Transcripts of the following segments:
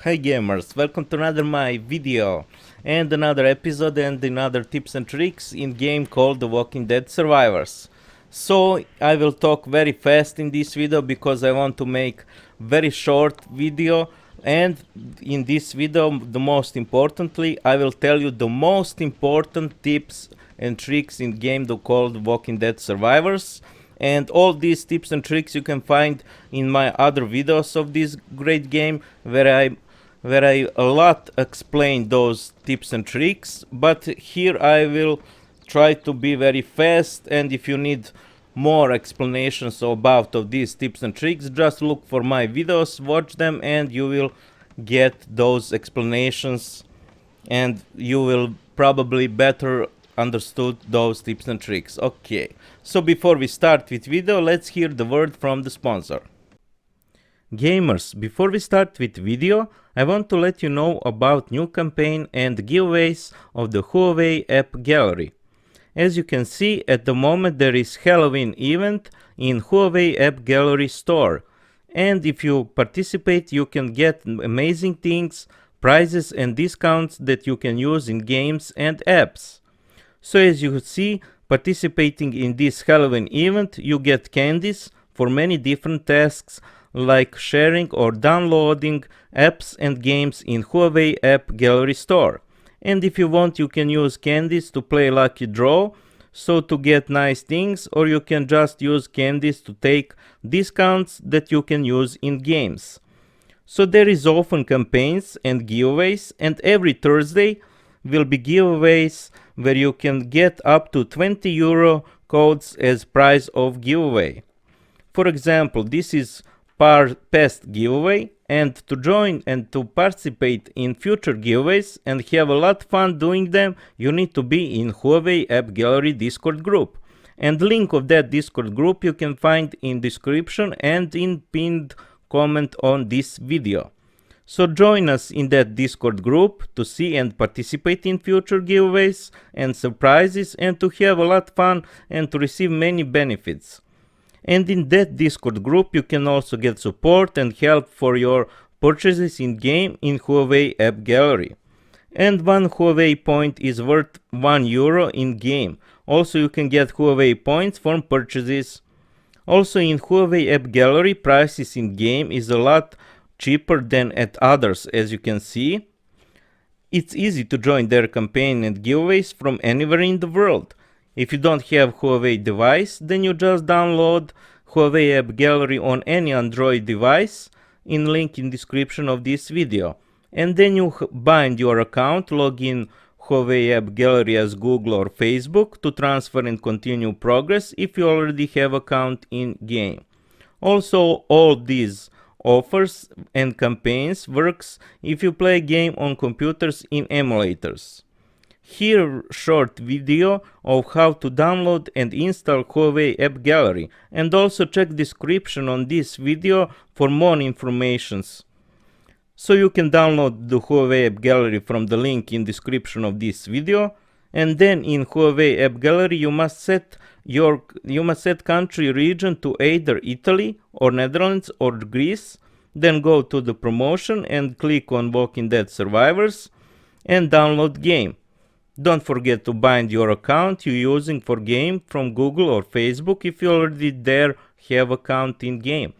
Hi gamers, welcome to another my video and another episode and another tips and tricks in game called The Walking Dead Survivors. So I will talk very fast in this video because I want to make very short video, and in this video the most importantly I will tell you the most important tips and tricks in game called Walking Dead Survivors. And all these tips and tricks you can find in my other videos of this great game where I a lot explain those tips and tricks, but here I will try to be very fast, and if you need more explanations about of these tips and tricks, just look for my videos, watch them, and you will get those explanations and you will probably better understood those tips and tricks. Okay, so before we start with video, let's hear the word from the sponsor. Gamers, before we start with video, I want to let you know about new campaign and giveaways of the Huawei AppGallery. As you can see, at the moment there is Halloween event in Huawei AppGallery store, and if you participate you can get amazing things, prizes and discounts that you can use in games and apps. So as you see, participating in this Halloween event you get candies for many different tasks like sharing or downloading apps and games in Huawei AppGallery store. And if you want, you can use candies to play lucky draw, so to get nice things, or you can just use candies to take discounts that you can use in games. So there is often campaigns and giveaways, and every Thursday will be giveaways where you can get up to 20 euro codes as prize of giveaway. For example, this is past giveaway, and to join and to participate in future giveaways and have a lot fun doing them, you need to be in Huawei AppGallery Discord group. And link of that Discord group you can find in description and in pinned comment on this video. So join us in that Discord group to see and participate in future giveaways and surprises, and to have a lot fun and to receive many benefits. And in that Discord group you can also get support and help for your purchases in game in Huawei AppGallery. And one Huawei point is worth 1 euro in game. Also you can get Huawei points from purchases. Also in Huawei AppGallery prices in game is a lot cheaper than at others, as you can see. It's easy to join their campaign and giveaways from anywhere in the world. If you don't have Huawei device, then you just download Huawei AppGallery on any Android device in link in description of this video. And then you bind your account, log in Huawei AppGallery as Google or Facebook to transfer and continue progress if you already have account in game. Also, all these offers and campaigns works if you play game on computers in emulators. Here short video of how to download and install Huawei AppGallery, and also check description on this video for more informations. So you can download the Huawei AppGallery from the link in description of this video, and then in Huawei AppGallery you must set country region to either Italy or Netherlands or Greece. Then go to the promotion and click on Walking Dead Survivors and download game. Don't forget to bind your account you're using for game from Google or Facebook if you already there have account in game.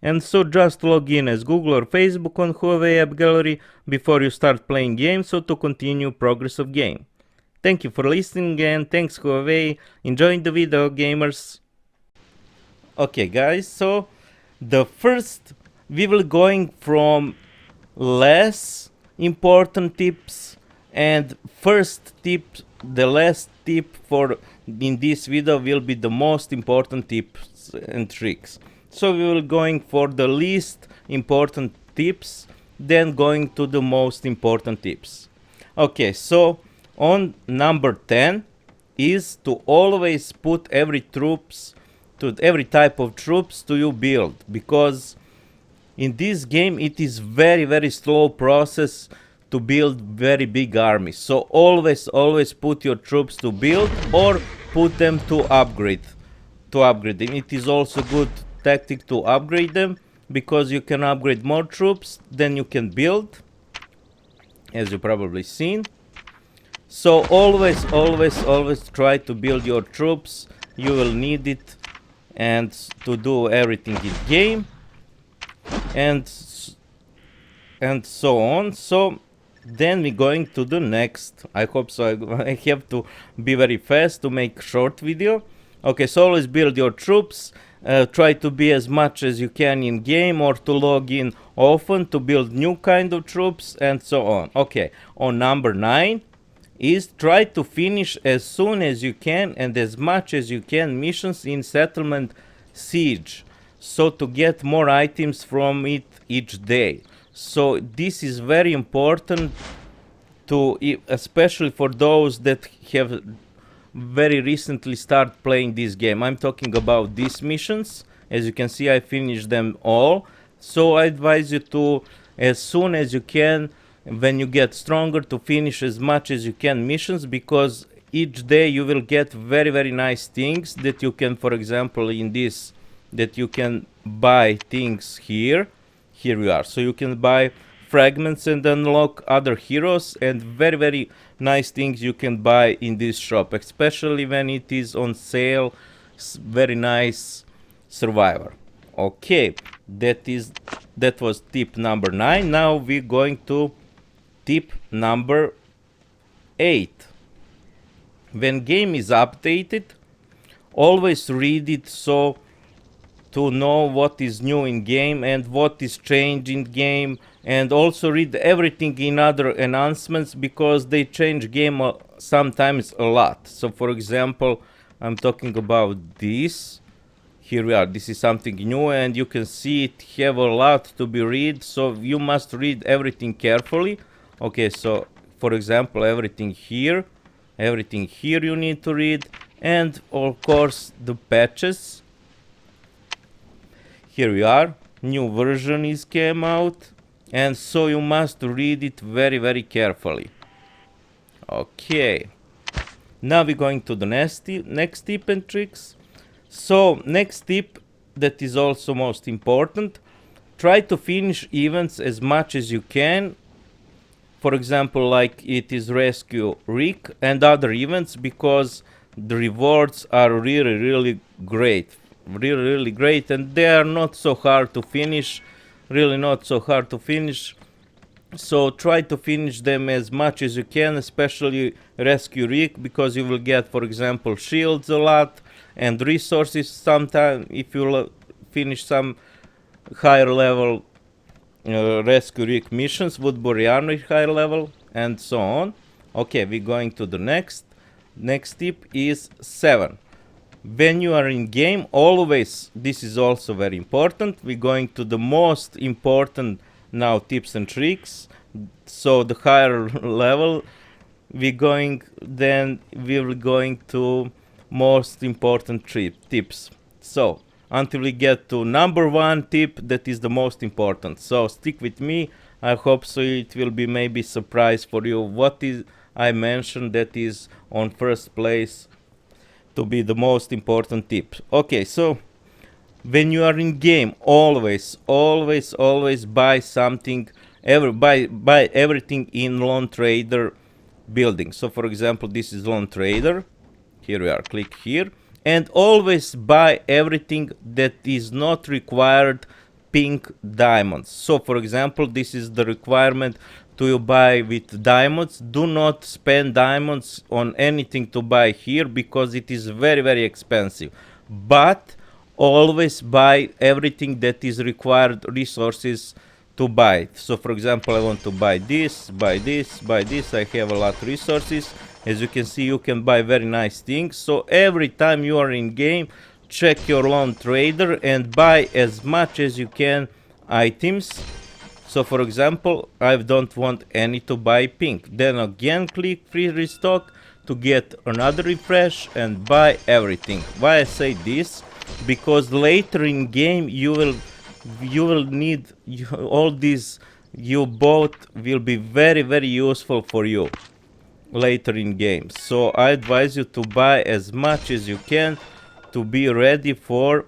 And so just log in as Google or Facebook on Huawei AppGallery before you start playing games, so to continue progress of game. Thank you for listening, and thanks Huawei. Enjoying the video, gamers. Okay guys, so the first we will going from less important tips, and first tip, the last tip for in this video will be the most important tips and tricks. So we will going for the least important tips, then going to the most important tips. Okay, so on number 10 is to always put every type of troops to your build, because in this game it is very slow process to build very big armies. So always put your troops to build or put them to upgrade. And it is also good tactic to upgrade them, because you can upgrade more troops than you can build. as you probably seen. So always try to build your troops. You will need it and to do everything in game and so on. So then we're going to the next. I hope so. I have to be very fast to make short video. Okay, so always build your troops. Try to be as much as you can in game or to log in often to build new kind of troops and so on. Okay, on number 9 is try to finish as soon as you can and as much as you can missions in settlement siege, so to get more items from it each day. So this is very important to, especially for those that have very recently start playing this game. I'm talking about these missions. As you can see, I finished them all. So I advise you to, as soon as you can, when you get stronger, to finish as much as you can missions, because each day you will get very nice things that you can, for example, in this, that you can buy things here. Here we are. So you can buy fragments and unlock other heroes, and very nice things you can buy in this shop, especially when it is on sale. Very nice survivor. Okay, that was tip number 9. Now we're going to tip number 8. When game is updated, always read it, so to know what is new in game and what is changed in game, and also read everything in other announcements, because they change game sometimes a lot. So for example, I'm talking about this. Here we are. This is something new, and you can see it have a lot to be read, so you must read everything carefully. Okay, so for example, everything here you need to read, and of course the patches. Here we are, new version is came out, and so you must read it very carefully. Okay, now we're going to the next tip and tricks. So next tip, that is also most important, try to finish events as much as you can. For example, like it is Rescue Rick and other events, because the rewards are really great. Really great, and they are not so hard to finish. Really not so hard to finish. So try to finish them as much as you can, especially Rescue Rick, because you will get, for example, shields a lot and resources sometime if you finish some higher level Rescue Rick missions, Woodbury Armory higher level, and so on. Okay, we're going to the next tip is 7. When you are in game, always, this is also very important, we're going to the most important now tips and tricks. So the higher level we're going, then we're going to most important tips. So until we get to number 1 tip, that is the most important. So stick with me. I hope so it will be maybe surprise for you what is I mentioned that is on first place to be the most important tip. Okay, so when you are in game, always buy something, buy everything in Lone Trader building. So for example, this is Lone Trader. Here we are, click here, and always buy everything that is not required pink diamonds. So for example, this is the requirement to buy with diamonds. Do not spend diamonds on anything to buy here, because it is very expensive. But always buy everything that is required resources to buy. So for example, I want to buy this. I have a lot of resources. As you can see, you can buy very nice things. So every time you are in game, check your Lone Trader and buy as much as you can items. So for example, I don't want any to buy pink. Then again, click free restock to get another refresh and buy everything. Why I say this? Because later in game you will need all these you bought will be very useful for you later in game. So I advise you to buy as much as you can to be ready for,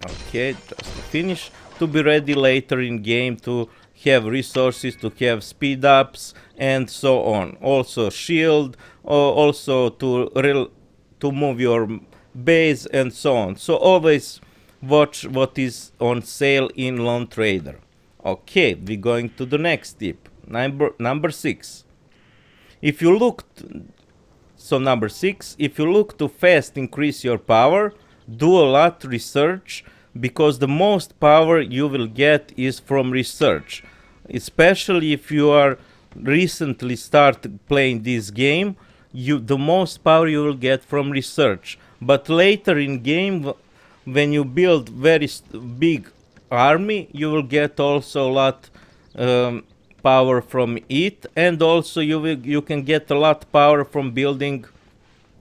okay, just to finish, to be ready later in game to have resources, to have speed ups, and so on. Also shield, or also to move your base and so on. So always watch what is on sale in Lone Trader. Okay, we're going to the next tip. Number 6. If you look So number 6, if you look to fast increase your power, do a lot research, because the most power you will get is from research. Especially if you are recently started playing this game, the most power you will get from research. But later in game, when you build very big army, you will get also a lot power from it, and also you can get a lot power from building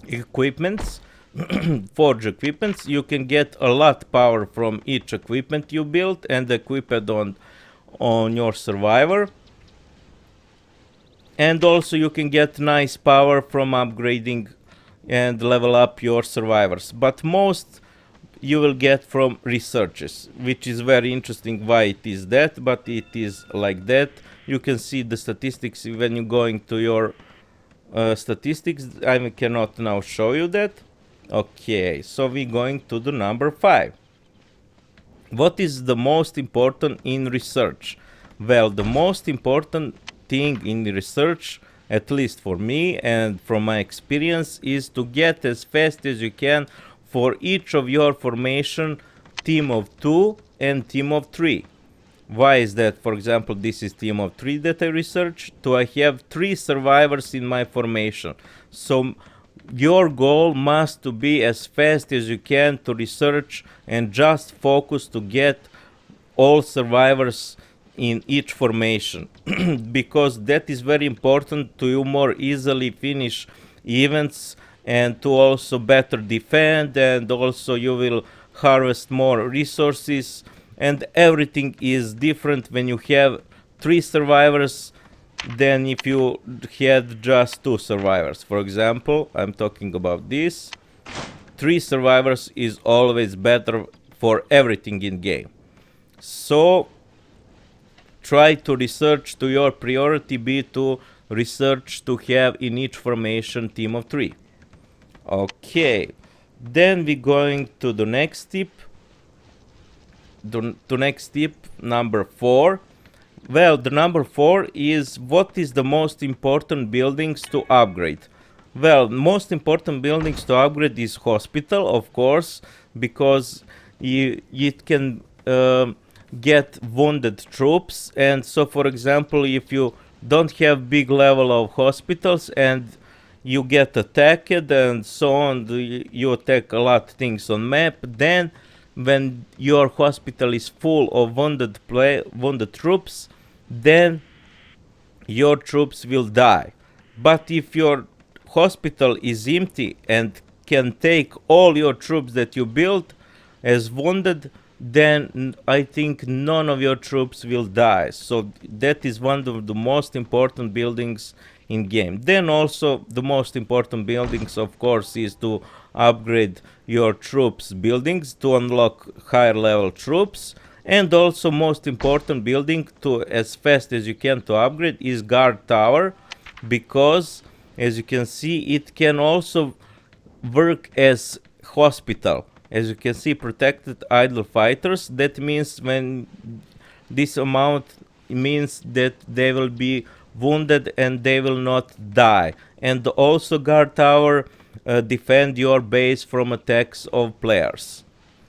equipments. Forge equipments, you can get a lot power from each equipment you build and equip it on your survivor. And also you can get nice power from upgrading and level up your survivors, but most you will get from researches, which is very interesting why it is that, but it is like that. You can see the statistics when you're going to your statistics. I cannot now show you that. Okay, so we're going to the number 5. What is the most important in research? Well, the most important thing in research, at least for me and from my experience, is to get as fast as you can for each of your formation, team of 2 and team of 3. Why is that? For example, this is team of 3 that I researched. I have 3 survivors in my formation. So your goal must to be as fast as you can to research and just focus to get all survivors in each formation, because that is very important to you more easily finish events and to also better defend, and also you will harvest more resources, and everything is different when you have 3 survivors than if you had just 2 survivors. For example, I'm talking about this. 3 survivors is always better for everything in game. So try to research, to your priority be to research to have in each formation team of 3. Okay, then we're going to the next tip. The next tip, number 4. Well, the number 4 is what is the most important buildings to upgrade. Well, most important buildings to upgrade is hospital, of course, because it can get wounded troops. And so, for example, if you don't have big level of hospitals and you get attacked and so on, you attack a lot of things on map, then when your hospital is full of wounded troops, then your troops will die. But if your hospital is empty and can take all your troops that you built as wounded, then I think none of your troops will die. So that is one of the most important buildings in game. Then also the most important buildings, of course, is to upgrade your troops buildings to unlock higher level troops. And also most important building to as fast as you can to upgrade is guard tower, because as you can see it can also work as hospital. As you can see, protected idle fighters, that means when this amount means that they will be wounded and they will not die. And also guard tower defend your base from attacks of players.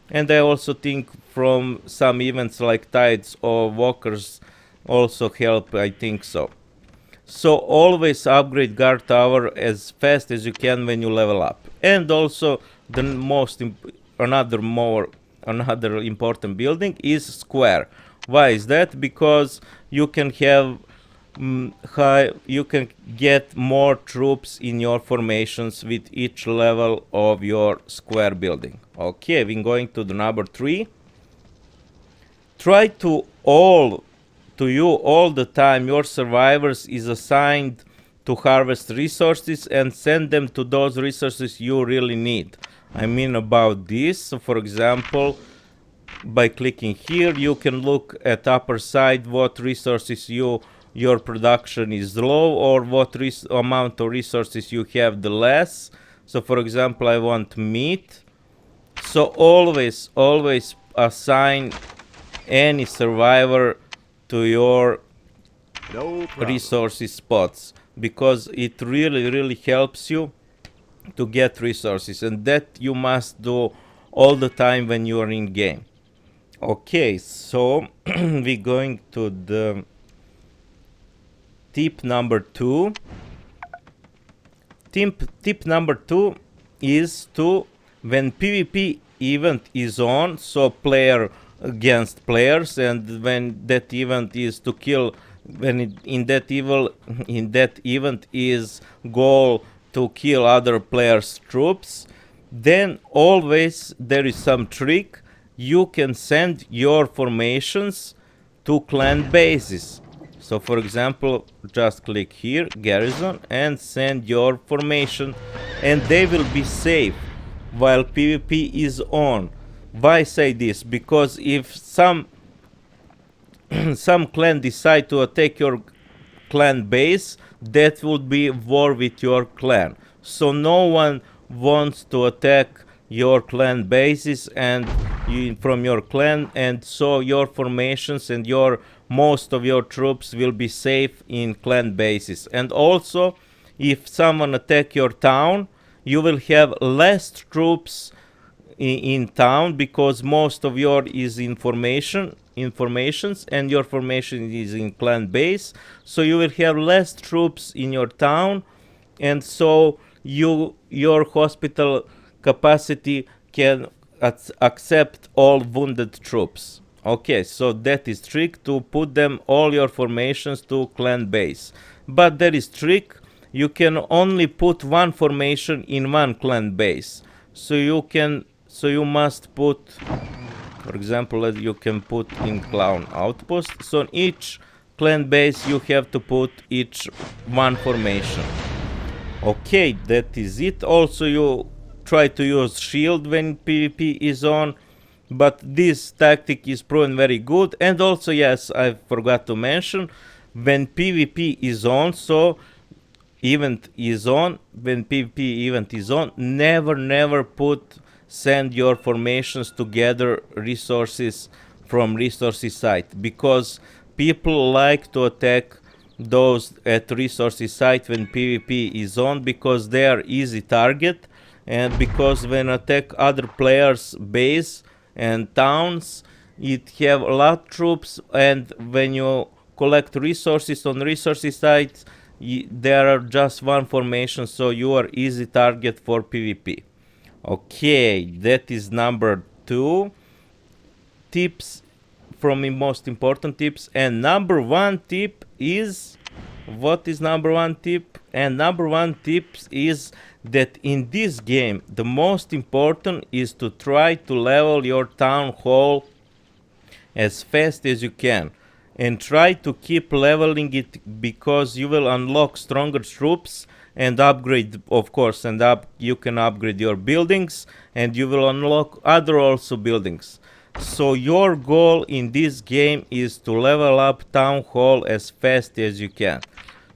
And I also think from some events like tides or walkers also help, I think so. So always upgrade guard tower as fast as you can when you level up. And also the another important building is square. Why is that? Because you can have you can get more troops in your formations with each level of your square building. Okay, we're going to the number 3. Try to you all the time your survivors is assigned to harvest resources and send them to those resources you really need. I mean about this. So for example, by clicking here, you can look at upper side what resources your production is low, or what amount of resources you have the less. So for example, I want meat. So always assign any survivor to your No problem. resources spots, because it really helps you to get resources, and that you must do all the time when you are in game. Okay, so we're going to the tip number 2. Tip number 2 is to, when PvP event is on, so player against players, and when that event is to kill, when in that event is goal to kill other players' troops, then always there is some trick. You can send your formations to clan bases. So for example, just click here, garrison, and send your formation, and they will be safe while PvP is on. Why say this? Because if some clan decide to attack your clan base, that would be war with your clan. So no one wants to attack your clan bases and from your clan, and so your formations and your most of your troops will be safe in clan bases. And also, if someone attack your town, you will have less troops in town, because most of your is informations, and your formation is in clan base, so you will have less troops in your town, and so your hospital capacity can accept all wounded troops. Okay, so that is trick, to put them all your formations to clan base. But there is trick, you can only put one formation in one clan base. So you must put, for example, you can put in clan outpost. So on each clan base you have to put each one formation. Okay, that is it. Also, you try to use shield when PvP is on, but this tactic is proven very good. And also, yes, I forgot to mention, when PvP is on, so event is on, when PvP event is on, never send your formations to gather resources from resources site, because people like to attack those at resources site when PvP is on, because they are easy target, and because when attack other players base and towns, it have a lot troops, and when you collect resources on resources sites, there are just one formation, so you are easy target for PvP. Okay, that is number 2 tips from the most important tips. And number 1 tip is, what is number 1 tip? And number 1 tip is that in this game the most important is to try to level your town hall as fast as you can, and try to keep leveling it, because you will unlock stronger troops and upgrade, of course, and you can upgrade your buildings, and you will unlock other also buildings. So your goal in this game is to level up town hall as fast as you can.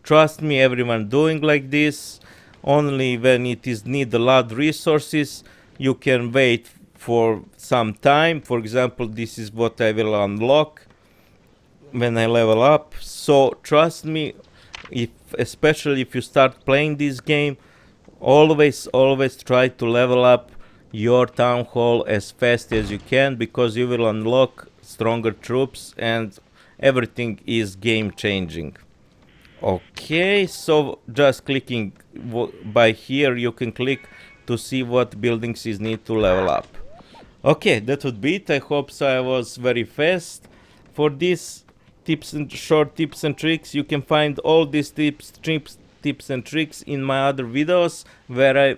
Trust me, everyone doing like this. Only when it is need a lot of resources, you can wait for some time. For example, this is what I will unlock when I level up. So trust me, especially if you start playing this game, always try to level up your town hall as fast as you can, because you will unlock stronger troops and everything is game changing. Okay, so just clicking by here, you can click to see what buildings is need to level up. Okay, that would be it. I hope so I was very fast. For these short tips and tricks, you can find all these tips and tricks in my other videos, where I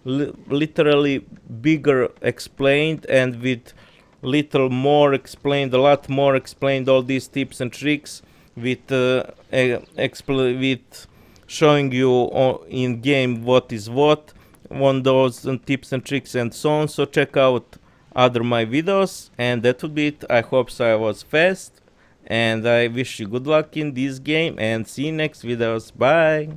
literally bigger explained, and with a lot more explained all these tips and tricks, with with showing you in game what is what on those tips and tricks and so on. So check out other my videos, and that would be it. I hope so I was fast, and I wish you good luck in this game, and see you next videos. Bye.